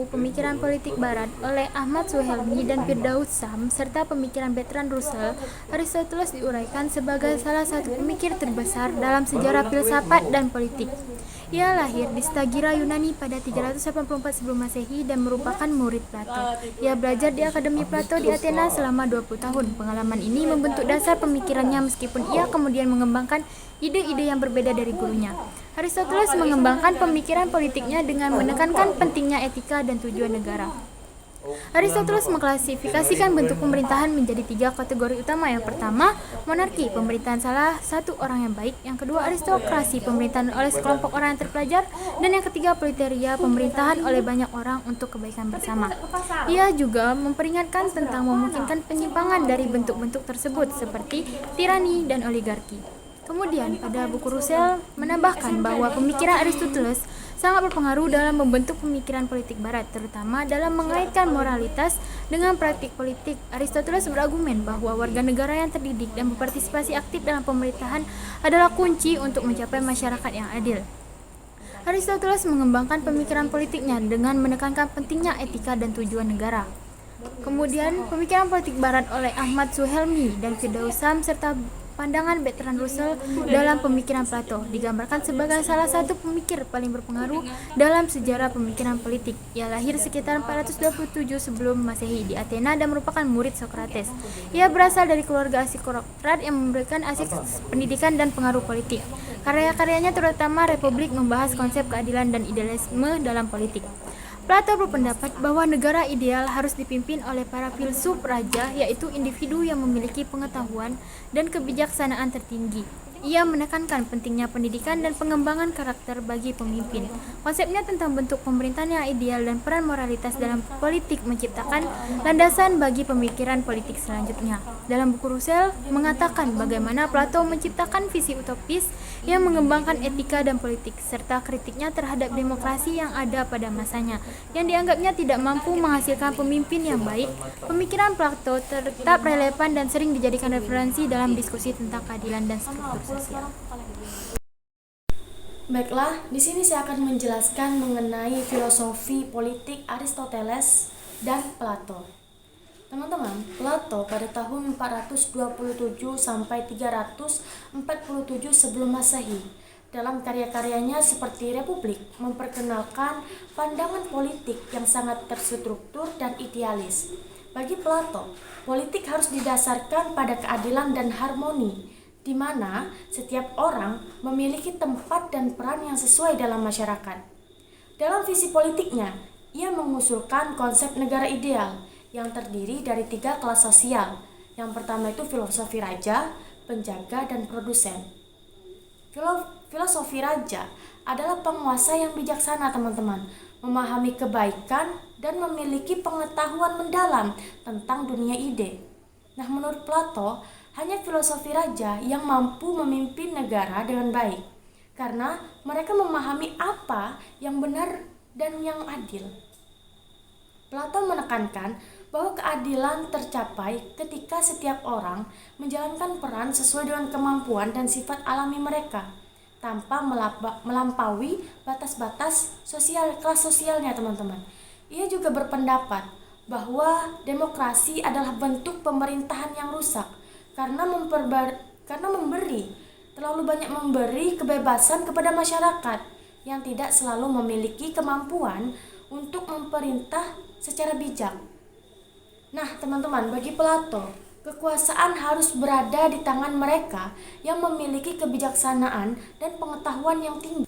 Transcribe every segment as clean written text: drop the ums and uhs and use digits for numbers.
buku Pemikiran Politik Barat oleh Ahmad Suhelmi dan Firdaus Sam serta pemikiran Bertrand Russell, Aristoteles diuraikan sebagai salah satu pemikir terbesar dalam sejarah filsafat dan politik. Ia lahir di Stagira, Yunani pada 384 sebelum Masehi dan merupakan murid Plato. Ia belajar di Akademi Plato di Athena selama 20 tahun. Pengalaman ini membentuk dasar pemikirannya meskipun ia kemudian mengembangkan ide-ide yang berbeda dari gurunya. Aristoteles mengembangkan pemikiran politiknya dengan menekankan pentingnya etika dan tujuan negara. Aristoteles mengklasifikasikan bentuk pemerintahan menjadi 3 kategori utama. Yang pertama, monarki, pemerintahan salah satu orang yang baik. Yang kedua, aristokrasi, pemerintahan oleh sekelompok orang yang terpelajar. Dan yang ketiga, politeria, pemerintahan oleh banyak orang untuk kebaikan bersama. Ia juga memperingatkan tentang memungkinkan penyimpangan dari bentuk-bentuk tersebut seperti tirani dan oligarki. Kemudian, pada buku Russell menambahkan bahwa pemikiran Aristoteles sangat berpengaruh dalam membentuk pemikiran politik Barat, terutama dalam mengaitkan moralitas dengan praktik politik. Aristoteles berargumen bahwa warga negara yang terdidik dan berpartisipasi aktif dalam pemerintahan adalah kunci untuk mencapai masyarakat yang adil. Aristoteles mengembangkan pemikiran politiknya dengan menekankan pentingnya etika dan tujuan negara. Kemudian, pemikiran politik Barat oleh Ahmad Suhelmi dan Firdaus Sam serta pandangan Bertrand Russell dalam pemikiran Plato digambarkan sebagai salah satu pemikir paling berpengaruh dalam sejarah pemikiran politik. Ia lahir sekitar 427 sebelum Masehi di Athena dan merupakan murid Socrates. Ia berasal dari keluarga aristokrat yang memberikan asik pendidikan dan pengaruh politik. Karya-karyanya terutama Republik membahas konsep keadilan dan idealisme dalam politik. Plato berpendapat bahwa negara ideal harus dipimpin oleh para filsuf raja, yaitu individu yang memiliki pengetahuan dan kebijaksanaan tertinggi. Ia menekankan pentingnya pendidikan dan pengembangan karakter bagi pemimpin. Konsepnya tentang bentuk pemerintahan yang ideal dan peran moralitas dalam politik menciptakan landasan bagi pemikiran politik selanjutnya. Dalam buku Russell mengatakan bagaimana Plato menciptakan visi utopis yang mengembangkan etika dan politik, serta kritiknya terhadap demokrasi yang ada pada masanya, yang dianggapnya tidak mampu menghasilkan pemimpin yang baik. Pemikiran Plato tetap relevan dan sering dijadikan referensi dalam diskusi tentang keadilan dan struktur sosial. Baiklah, di sini saya akan menjelaskan mengenai filosofi politik Aristoteles dan Plato. Teman-teman, Plato pada tahun 427 sampai 347 sebelum Masehi dalam karya-karyanya seperti Republik memperkenalkan pandangan politik yang sangat terstruktur dan idealis. Bagi Plato, politik harus didasarkan pada keadilan dan harmoni, di mana setiap orang memiliki tempat dan peran yang sesuai dalam masyarakat. Dalam visi politiknya, ia mengusulkan konsep negara ideal yang terdiri dari 3 kelas sosial. Yang pertama itu filosofi raja, penjaga, dan produsen. Filosofi raja adalah penguasa yang bijaksana, teman-teman, memahami kebaikan dan memiliki pengetahuan mendalam tentang dunia ide. Nah, menurut Plato, hanya filosofi raja yang mampu memimpin negara dengan baik, karena mereka memahami apa yang benar dan yang adil. Plato menekankan bahwa keadilan tercapai ketika setiap orang menjalankan peran sesuai dengan kemampuan dan sifat alami mereka, tanpa melampaui batas-batas kelas sosialnya, teman-teman. Ia juga berpendapat bahwa demokrasi adalah bentuk pemerintahan yang rusak karena terlalu banyak memberi kebebasan kepada masyarakat yang tidak selalu memiliki kemampuan untuk memerintah secara bijak. Nah, teman-teman, bagi Plato, kekuasaan harus berada di tangan mereka yang memiliki kebijaksanaan dan pengetahuan yang tinggi.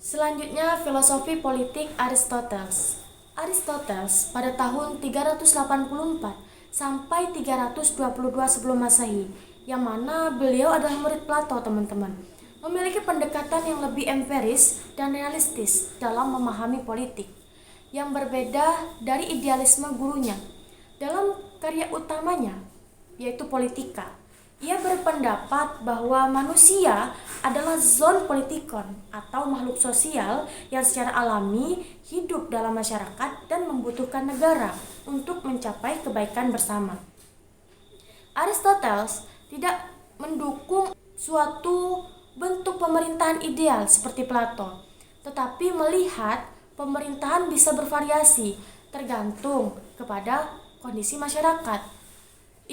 Selanjutnya, filosofi politik Aristoteles. Aristoteles pada tahun 384 sampai 322 sebelum Masehi, yang mana beliau adalah murid Plato, teman-teman, memiliki pendekatan yang lebih empiris dan realistis dalam memahami politik, yang berbeda dari idealisme gurunya. Dalam karya utamanya, yaitu Politika, ia berpendapat bahwa manusia adalah zoon politikon atau makhluk sosial yang secara alami hidup dalam masyarakat dan membutuhkan negara untuk mencapai kebaikan bersama. Aristoteles tidak mendukung suatu bentuk pemerintahan ideal seperti Plato, tetapi melihat pemerintahan bisa bervariasi tergantung kepada kondisi masyarakat.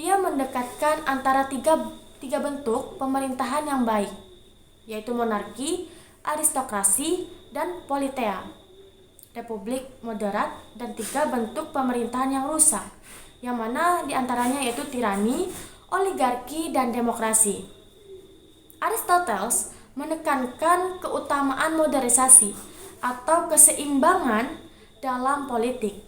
Ia mendekatkan antara tiga bentuk pemerintahan yang baik, yaitu monarki, aristokrasi, dan politea, republik moderat, dan 3 bentuk pemerintahan yang rusak, yang mana diantaranya yaitu tirani, oligarki, dan demokrasi. Aristoteles menekankan keutamaan modernisasi atau keseimbangan dalam politik.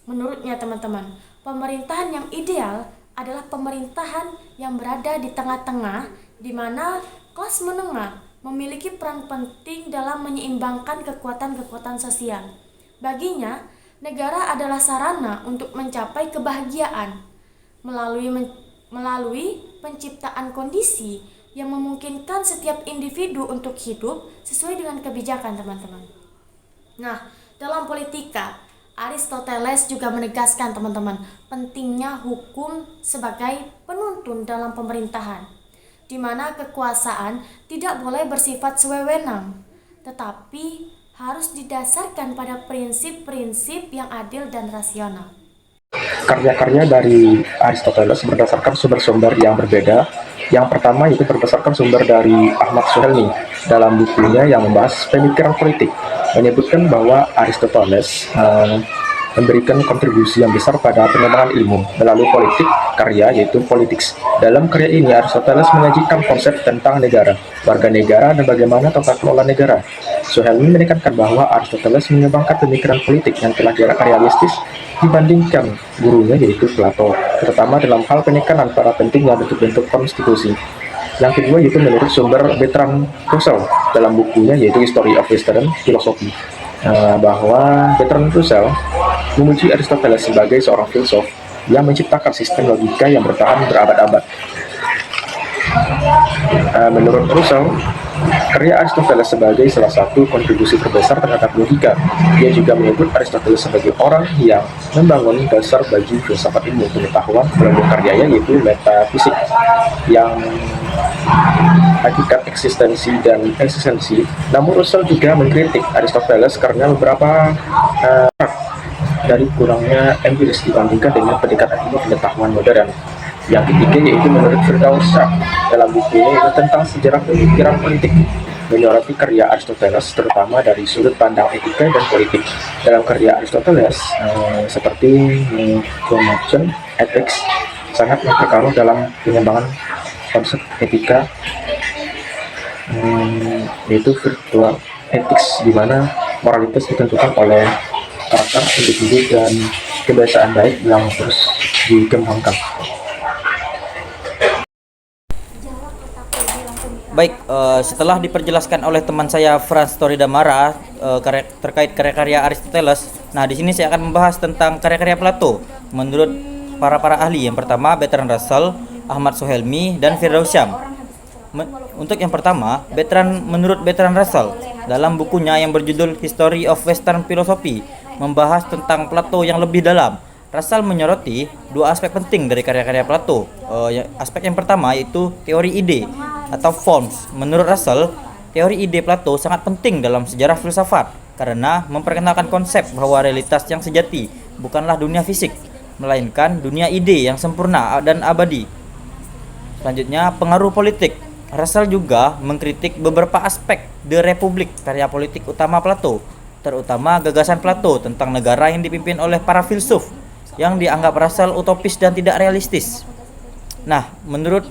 Menurutnya teman-teman, pemerintahan yang ideal adalah pemerintahan yang berada di tengah-tengah, di mana kelas menengah memiliki peran penting dalam menyeimbangkan kekuatan-kekuatan sosial. Baginya, negara adalah sarana untuk mencapai kebahagiaan melalui penciptaan kondisi yang memungkinkan setiap individu untuk hidup sesuai dengan kebijakan, teman-teman. Nah, dalam politika, Aristoteles juga menegaskan, teman-teman, pentingnya hukum sebagai penuntun dalam pemerintahan, di mana kekuasaan tidak boleh bersifat sewenang, tetapi harus didasarkan pada prinsip-prinsip yang adil dan rasional. Karya-karya dari Aristoteles berdasarkan sumber-sumber yang berbeda. Yang pertama itu berdasarkan sumber dari Ahmad Suhelmi dalam bukunya yang membahas pemikiran politik, menyebutkan bahwa Aristoteles memberikan kontribusi yang besar pada pengembangan ilmu melalui politik karya, yaitu Politics. Dalam karya ini Aristoteles menyajikan konsep tentang negara, warga negara, dan bagaimana tata kelola negara. Suhelmi menekankan bahwa Aristoteles mengembangkan pemikiran politik yang telah realistis dibandingkan gurunya yaitu Plato, terutama dalam hal penekanan pada pentingnya bentuk-bentuk konstitusi. Yang kedua yaitu menurut sumber Bertrand Russell dalam bukunya yaitu History of Western Philosophy, bahwa Bertrand Russell memuji Aristoteles sebagai seorang filsuf yang menciptakan sistem logika yang bertahan berabad-abad. Menurut Russell, karya Aristoteles sebagai salah satu kontribusi terbesar terhadap logika. Dia juga menyebut Aristoteles sebagai orang yang membangun dasar bagi filsafat ilmu pengetahuan melalui karyanya yaitu metafisik, yang hakikat eksistensi dan eksistensi. Namun Russell juga mengkritik Aristoteles karena beberapa dari kurangnya empiris dibandingkan dengan pendekatan ilmu pengetahuan modern. Yang ketiga yaitu menurut Firdaus Syam dalam bukunya itu tentang sejarah pemikiran politik, menyoroti karya Aristoteles terutama dari sudut pandang etika dan politik. Dalam karya Aristoteles seperti Promotion Ethics sangat memperkaruh dalam pengembangan konsep etika, yaitu virtual ethics, di mana moralitas ditentukan oleh karakter individu dan kebiasaan baik yang terus dikembangkan. Baik, setelah diperjelaskan oleh teman saya Frans Toridamara terkait karya-karya Aristoteles, nah di sini saya akan membahas tentang karya-karya Plato menurut para ahli. Yang pertama Bertrand Russell, Ahmad Suhelmi, dan Firdaus Syam. Untuk yang pertama, menurut Bertrand Russell dalam bukunya yang berjudul History of Western Philosophy membahas tentang Plato yang lebih dalam. Russell menyoroti 2 aspek penting dari karya-karya Plato. Aspek yang pertama yaitu teori ide atau forms. Menurut Russell, teori ide Plato sangat penting dalam sejarah filsafat karena memperkenalkan konsep bahwa realitas yang sejati bukanlah dunia fisik, melainkan dunia ide yang sempurna dan abadi. Selanjutnya, pengaruh politik. Russell juga mengkritik beberapa aspek The Republic, karya politik utama Plato, terutama gagasan Plato tentang negara yang dipimpin oleh para filsuf yang dianggap Russell utopis dan tidak realistis. Nah, menurut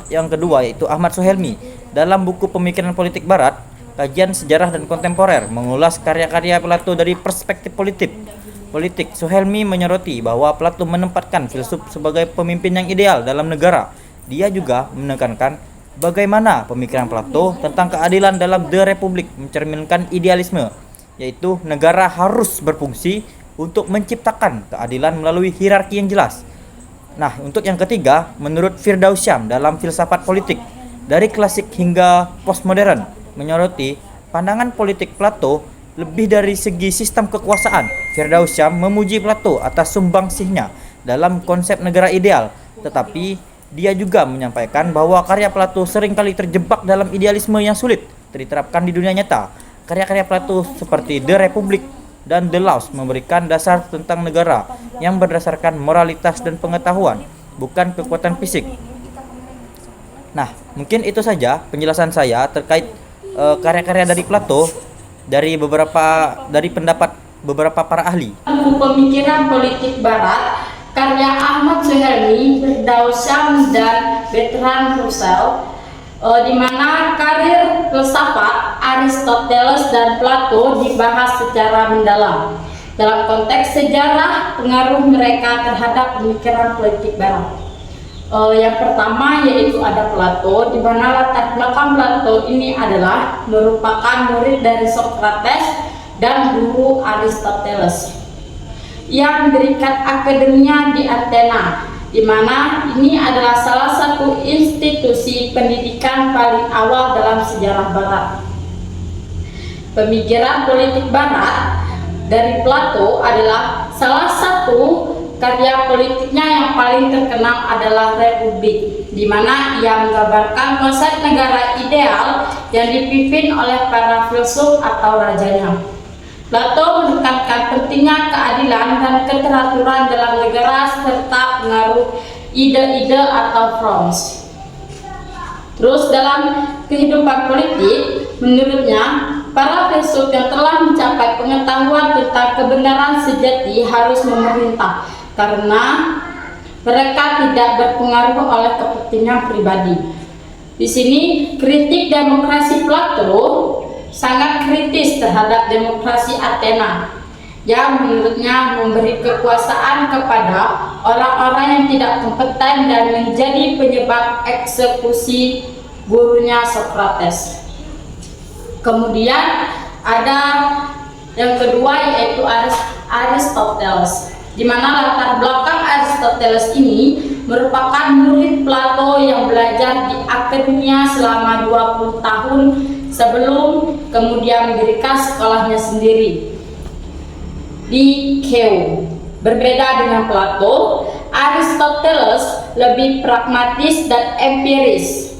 yang kedua yaitu Ahmad Suhelmi dalam buku Pemikiran Politik Barat, Kajian Sejarah dan Kontemporer mengulas karya-karya Plato dari perspektif politik. Suhelmi menyoroti bahwa Plato menempatkan filsuf sebagai pemimpin yang ideal dalam negara. Dia juga menekankan bagaimana pemikiran Plato tentang keadilan dalam The Republic mencerminkan idealisme, yaitu negara harus berfungsi untuk menciptakan keadilan melalui hierarki yang jelas. Nah, untuk yang ketiga, menurut Firdaus Syam dalam filsafat politik dari klasik hingga postmodern menyoroti pandangan politik Plato lebih dari segi sistem kekuasaan. Firdaus Syam memuji Plato atas sumbangsihnya dalam konsep negara ideal, tetapi dia juga menyampaikan bahwa karya Plato seringkali terjebak dalam idealisme yang sulit diterapkan di dunia nyata karya-karya Plato seperti The Republic dan The Laws memberikan dasar tentang negara yang berdasarkan moralitas dan pengetahuan, bukan kekuatan fisik. Nah, mungkin itu saja penjelasan saya terkait karya-karya dari Plato dari pendapat beberapa para ahli. Buku Pemikiran Politik Barat karya Ahmad Suhelmi, Firdaus Syam, dan Bertrand Russell, di mana karir filsafat Aristoteles dan Plato dibahas secara mendalam dalam konteks sejarah pengaruh mereka terhadap pemikiran politik Barat. Yang pertama yaitu ada Plato, di mana latar belakang Plato ini adalah merupakan murid dari Socrates dan guru Aristoteles yang mendirikan akademinya di Athena, di mana ini adalah salah satu institusi pendidikan paling awal dalam sejarah Barat. Pemikiran politik Barat dari Plato adalah salah satu karya politiknya yang paling terkenal adalah Republik, di mana ia menggambarkan konsep negara ideal yang dipimpin oleh para filsuf atau rajanya. Plato menekankan pentingnya keadilan dan keteraturan dalam negara serta pengaruh ide-ide atau forms. Terus dalam kehidupan politik, menurutnya para filsuf yang telah mencapai pengetahuan tentang kebenaran sejati harus memerintah karena mereka tidak berpengaruh oleh kepentingan pribadi. Di sini kritik demokrasi Plato sangat kritis terhadap demokrasi Athena yang menurutnya memberi kekuasaan kepada orang-orang yang tidak kompeten dan menjadi penyebab eksekusi gurunya Socrates. Kemudian ada yang kedua yaitu Aristoteles, di mana latar belakang Aristoteles ini merupakan murid Plato yang belajar di akademia selama 20 tahun sebelum kemudian mendirikan sekolahnya sendiri di Kew. Berbeda dengan Plato, Aristoteles lebih pragmatis dan empiris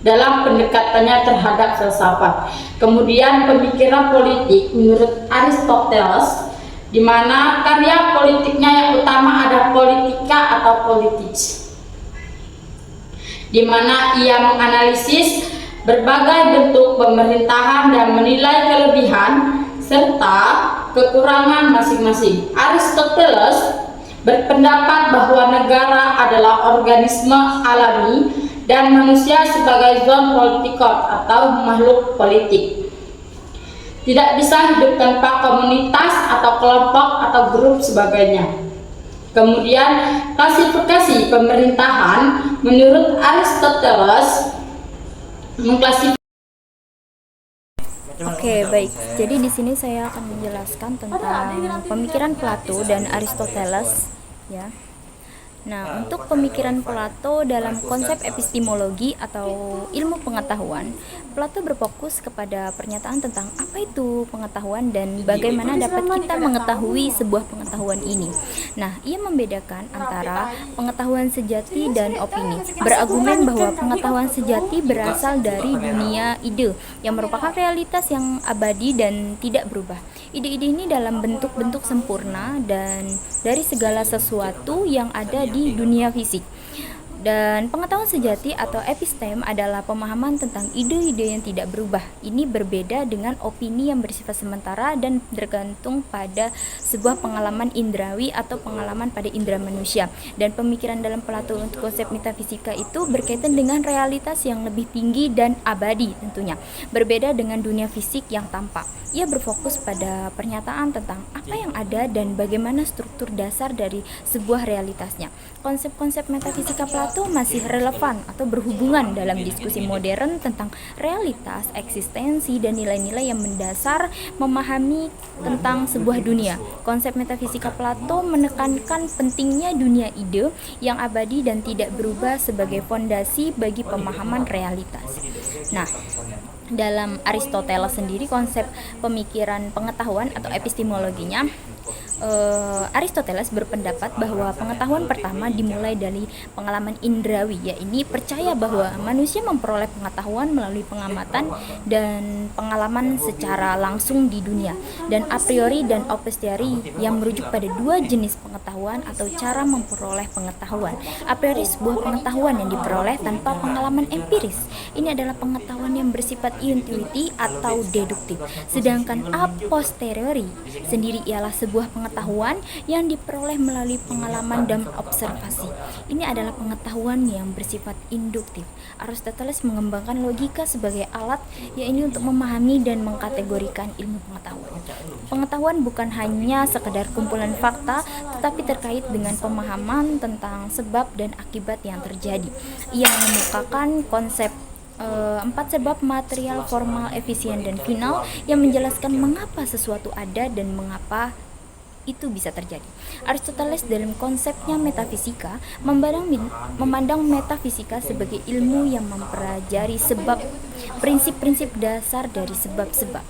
dalam pendekatannya terhadap filsafat. Kemudian pemikiran politik menurut Aristoteles, di mana karya politiknya yang utama ada Politika atau Politics, di mana ia menganalisis berbagai bentuk pemerintahan dan menilai kelebihan serta kekurangan masing-masing. Aristoteles berpendapat bahwa negara adalah organisme alami dan manusia sebagai zoon politikon atau makhluk politik. Tidak bisa hidup tanpa komunitas atau kelompok atau grup sebagainya. Kemudian klasifikasi pemerintahan menurut Aristoteles mengklasifikasi. Oke, baik. Jadi di sini saya akan menjelaskan tentang pemikiran Plato dan Aristoteles, ya. Nah, untuk pemikiran Plato dalam konsep epistemologi atau ilmu pengetahuan, Plato berfokus kepada pernyataan tentang apa itu pengetahuan dan bagaimana dapat kita mengetahui sebuah pengetahuan ini. Nah, ia membedakan antara pengetahuan sejati dan opini, berargumen bahwa pengetahuan sejati berasal dari dunia ide yang merupakan realitas yang abadi dan tidak berubah. Ide-ide ini dalam bentuk-bentuk sempurna dan dari segala sesuatu yang ada di dunia fisik. Dan pengetahuan sejati atau episteme adalah pemahaman tentang ide-ide yang tidak berubah. Ini berbeda dengan opini yang bersifat sementara dan tergantung pada sebuah pengalaman indrawi atau pengalaman pada indera manusia. Dan pemikiran dalam Plato untuk konsep metafisika itu berkaitan dengan realitas yang lebih tinggi dan abadi tentunya. Berbeda dengan dunia fisik yang tampak. Ia berfokus pada pernyataan tentang apa yang ada dan bagaimana struktur dasar dari sebuah realitasnya. Konsep-konsep metafisika Plato masih relevan atau berhubungan dalam diskusi modern tentang realitas, eksistensi, dan nilai-nilai yang mendasar memahami tentang sebuah dunia. Konsep metafisika Plato menekankan pentingnya dunia ide yang abadi dan tidak berubah sebagai fondasi bagi pemahaman realitas. Nah, dalam Aristoteles sendiri konsep pemikiran pengetahuan atau epistemologinya Aristoteles berpendapat bahwa pengetahuan pertama dimulai dari pengalaman indrawi, yaitu percaya bahwa manusia memperoleh pengetahuan melalui pengamatan dan pengalaman secara langsung di dunia, dan a priori dan a posteriori yang merujuk pada dua jenis pengetahuan atau cara memperoleh pengetahuan. A priori sebuah pengetahuan yang diperoleh tanpa pengalaman empiris. Ini adalah pengetahuan yang bersifat intuitif atau deduktif. Sedangkan a posteriori sendiri ialah sebuah pengetahuan yang diperoleh melalui pengalaman dan observasi. Ini adalah pengetahuan yang bersifat induktif. Aristoteles mengembangkan logika sebagai alat yaitu untuk memahami dan mengkategorikan ilmu pengetahuan. Pengetahuan bukan hanya sekedar kumpulan fakta, tetapi terkait dengan pemahaman tentang sebab dan akibat yang terjadi. Ia mengemukakan konsep 4 sebab material, formal, efisien, dan final yang menjelaskan mengapa sesuatu ada dan mengapa itu bisa terjadi. Aristoteles dalam konsepnya metafisika memandang metafisika sebagai ilmu yang mempelajari sebab, prinsip-prinsip dasar dari sebab-sebab,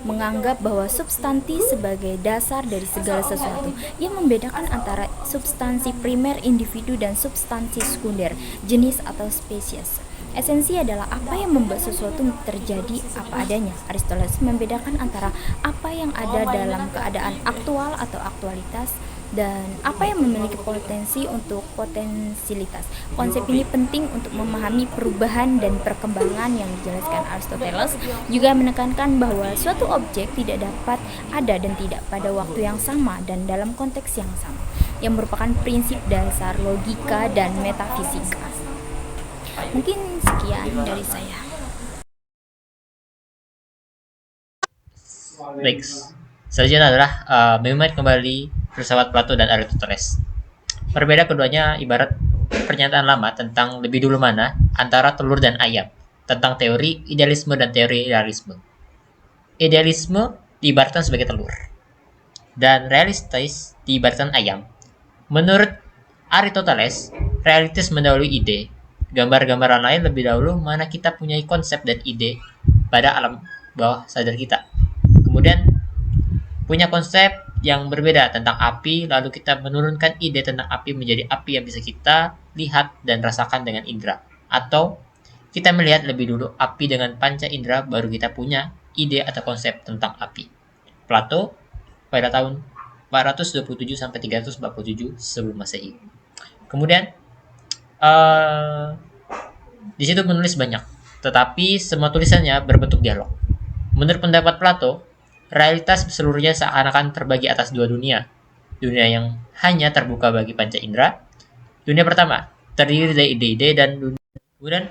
menganggap bahwa substansi sebagai dasar dari segala sesuatu. Ia membedakan antara substansi primer individu dan substansi sekunder, jenis atau spesies. Esensi adalah apa yang membuat sesuatu terjadi apa adanya. Aristoteles membedakan antara apa yang ada dalam keadaan aktual atau aktualitas dan apa yang memiliki potensi untuk potensilitas. Konsep ini penting untuk memahami perubahan dan perkembangan yang dijelaskan Aristoteles. Juga menekankan bahwa suatu objek tidak dapat ada dan tidak pada waktu yang sama dan dalam konteks yang sama, yang merupakan prinsip dasar logika dan metafisika. Mungkin sekian dari saya. Baik, selanjutnya adalah mengingat kembali filsafat Plato dan Aristoteles. Berbeda keduanya ibarat pernyataan lama tentang lebih dulu mana antara telur dan ayam, tentang teori idealisme dan teori realisme. Idealisme diibaratkan sebagai telur, dan realistis diibaratkan ayam. Menurut Aristoteles, realitas mendahului ide. Gambar-gambaran lain lebih dahulu mana kita punya konsep dan ide pada alam bawah sadar kita. Kemudian punya konsep yang berbeda tentang api, lalu kita menurunkan ide tentang api menjadi api yang bisa kita lihat dan rasakan dengan indera. Atau kita melihat lebih dulu api dengan panca indera, baru kita punya ide atau konsep tentang api. Plato pada tahun 427 sampai 347 sebelum Masehi. Kemudian di situ menulis banyak, tetapi semua tulisannya berbentuk dialog. Menurut pendapat Plato, realitas seluruhnya seakan-akan terbagi atas dua dunia. Dunia yang hanya terbuka bagi panca indera. Dunia pertama terdiri dari ide-ide dan kemudian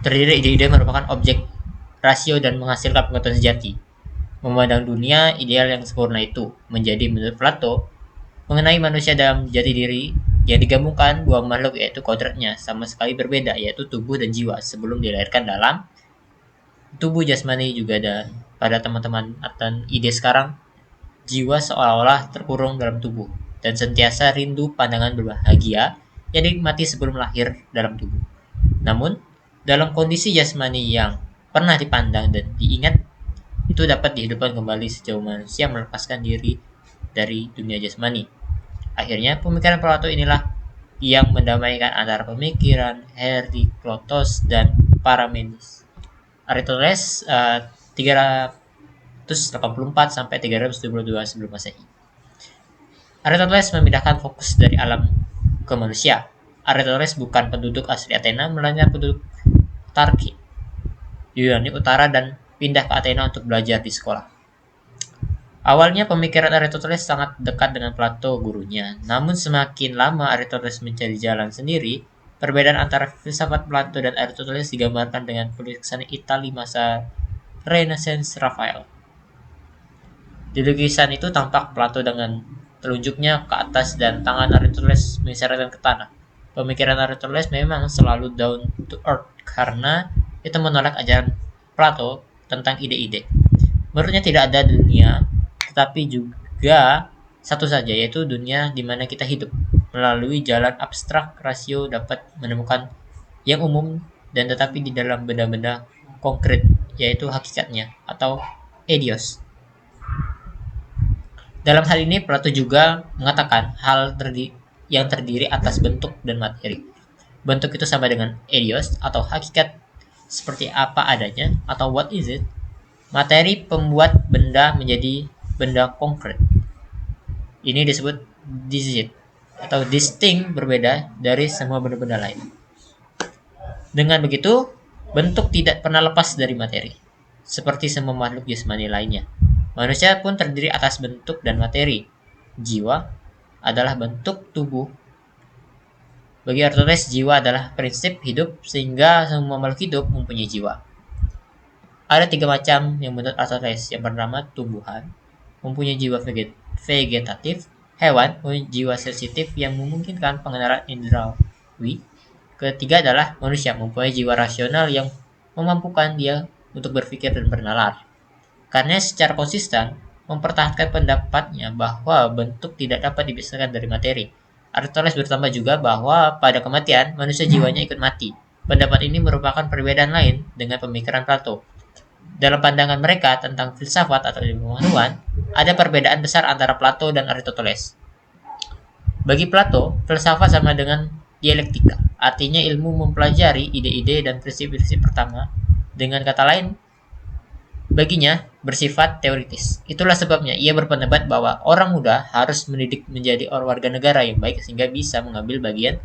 terdiri dari ide-ide merupakan objek rasio dan menghasilkan pengetahuan sejati. Memandang dunia ideal yang sempurna itu menjadi menurut Plato mengenai manusia dalam jati diri yang digabungkan dua makhluk, yaitu kodratnya sama sekali berbeda, yaitu tubuh dan jiwa sebelum dilahirkan dalam tubuh jasmani. Juga ada pada teman-teman dan ide sekarang, jiwa seolah-olah terkurung dalam tubuh dan sentiasa rindu pandangan berbahagia yang dinikmati sebelum lahir dalam tubuh. Namun dalam kondisi jasmani yang pernah dipandang dan diingat, itu dapat dihidupkan kembali sejauh manusia melepaskan diri dari dunia jasmani. Akhirnya, pemikiran Plato inilah yang mendamaikan antara pemikiran Heriklotos dan Parmenides. Aristoteles 384 sampai 322 sebelum Masehi. Aristoteles memindahkan fokus dari alam ke manusia. Aristoteles bukan penduduk asli Athena, melainkan penduduk Tarki, Yunani Utara, dan pindah ke Athena untuk belajar di sekolah. Awalnya pemikiran Aristoteles sangat dekat dengan Plato, gurunya. Namun semakin lama Aristoteles mencari jalan sendiri, perbedaan antara filsafat Plato dan Aristoteles digambarkan dengan lukisan Itali masa Renaissance Raphael. Di lukisan itu tampak Plato dengan telunjuknya ke atas dan tangan Aristoteles mengisyaratkan ke tanah. Pemikiran Aristoteles memang selalu down to earth karena itu menolak ajaran Plato tentang ide-ide. Menurutnya tidak ada dunia, tetapi juga satu saja, yaitu dunia di mana kita hidup. Melalui jalan abstrak, rasio dapat menemukan yang umum dan tetapi di dalam benda-benda konkret, yaitu hakikatnya atau eidos. Dalam hal ini, Plato juga mengatakan yang terdiri atas bentuk dan materi. Bentuk itu sama dengan eidos atau hakikat seperti apa adanya atau what is it. Materi pembuat benda menjadi benda konkret. Ini disebut distinct atau distinct, berbeda dari semua benda-benda lain. Dengan begitu, bentuk tidak pernah lepas dari materi, seperti semua makhluk jasmani lainnya. Manusia pun terdiri atas bentuk dan materi. Jiwa adalah bentuk tubuh. Bagi Aristoteles, jiwa adalah prinsip hidup, sehingga semua makhluk hidup mempunyai jiwa. Ada 3 macam yang menurut Aristoteles. Yang pertama, tumbuhan mempunyai jiwa vegetatif. Hewan mempunyai jiwa sensitif yang memungkinkan pengenalan indrawi. Ketiga adalah manusia mempunyai jiwa rasional yang memampukan dia untuk berpikir dan bernalar. Karena secara konsisten mempertahankan pendapatnya bahwa bentuk tidak dapat dipisahkan dari materi. Aristoteles bertambah juga bahwa pada kematian manusia jiwanya ikut mati. Pendapat ini merupakan perbedaan lain dengan pemikiran Plato. Dalam pandangan mereka tentang filsafat atau ilmu pengetahuan, ada perbedaan besar antara Plato dan Aristoteles. Bagi Plato, filsafat sama dengan dialektika, artinya ilmu mempelajari ide-ide dan prinsip-prinsip pertama. Dengan kata lain, baginya bersifat teoritis. Itulah sebabnya ia berpendapat bahwa orang muda harus mendidik menjadi warga negara yang baik sehingga bisa mengambil bagian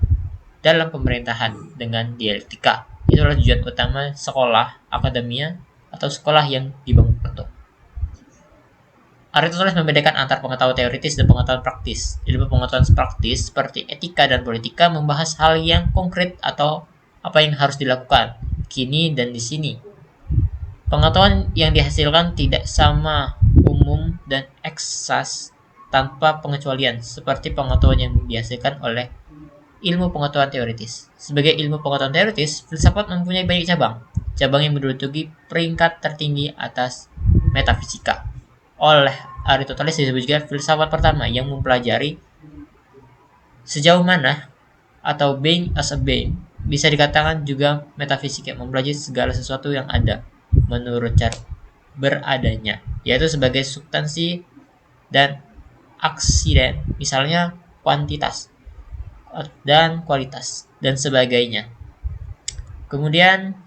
dalam pemerintahan. Dengan dialektika, itulah tujuan utama sekolah akademia atau sekolah yang dibangun Plato. Aristoteles membedakan antar pengetahuan teoritis dan pengetahuan praktis. Ilmu pengetahuan praktis seperti etika dan politika membahas hal yang konkret atau apa yang harus dilakukan kini dan di sini. Pengetahuan yang dihasilkan tidak sama, umum, dan eksas tanpa pengecualian, seperti pengetahuan yang dihasilkan oleh ilmu pengetahuan teoritis. Sebagai ilmu pengetahuan teoritis, filsafat mempunyai banyak cabang. Cabang yang menduduki peringkat tertinggi atas metafisika. Oleh Aristoteles disebut juga filsafat pertama yang mempelajari sejauh mana atau being as a being. Bisa dikatakan juga metafisika, mempelajari segala sesuatu yang ada menurut cara beradanya, yaitu sebagai substansi dan aksiden, misalnya kuantitas dan kualitas dan sebagainya. Kemudian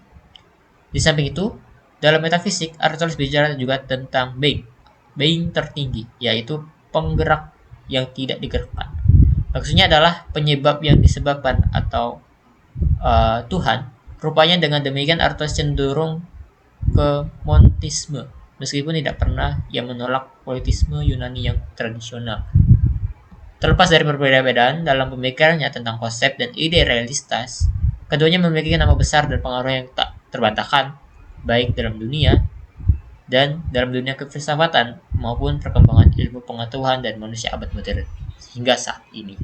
di samping itu, dalam metafisik Aristoteles bicara juga tentang being tertinggi, yaitu penggerak yang tidak digerakkan. Maksudnya adalah penyebab yang disebabkan atau Tuhan. Rupanya dengan demikian Aristoteles cenderung ke monisme, meskipun tidak pernah ia menolak politisme Yunani yang tradisional. Terlepas dari perbedaan dalam pemikirannya tentang konsep dan ide realitas, keduanya memiliki nama besar dan pengaruh yang tak terbantahkan, baik dalam dunia kefilsafatan maupun perkembangan ilmu pengetahuan dan manusia abad modern hingga saat ini.